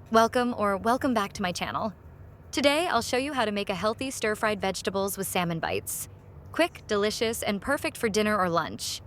Welcome back to my channel. Today, I'll show you how to make a healthy stir-fried vegetables with salmon bites. Quick, delicious, and perfect for dinner or lunch.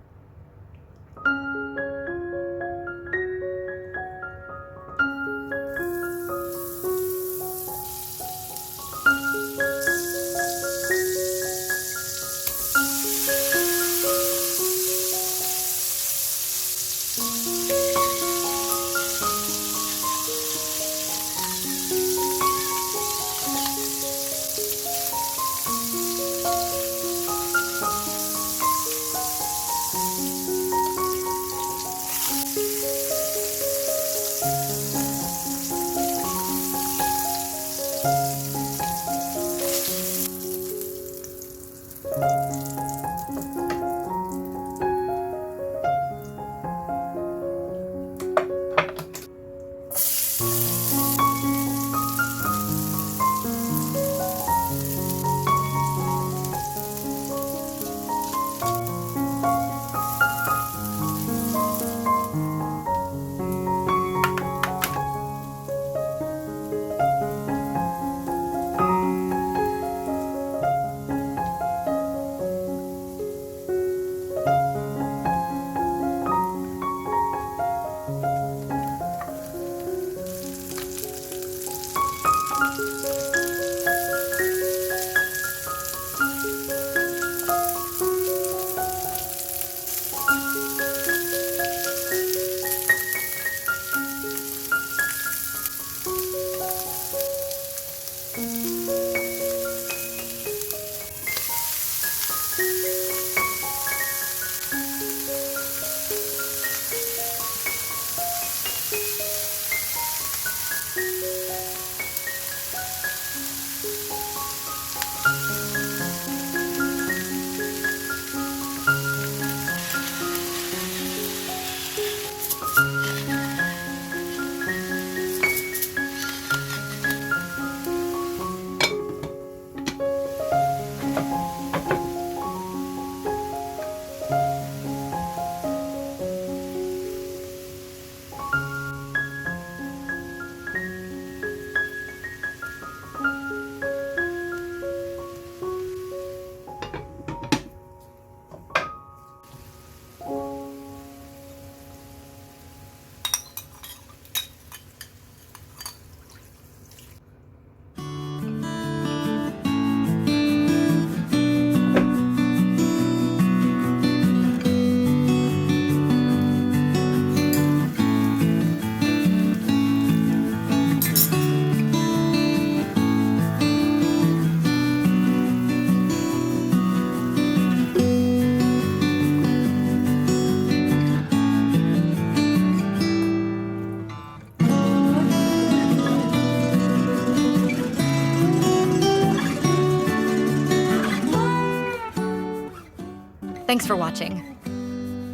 Thanks for watching.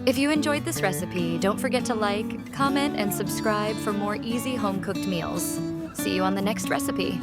If you enjoyed this recipe, don't forget to like, comment, and subscribe for more easy home-cooked meals. See you on the next recipe.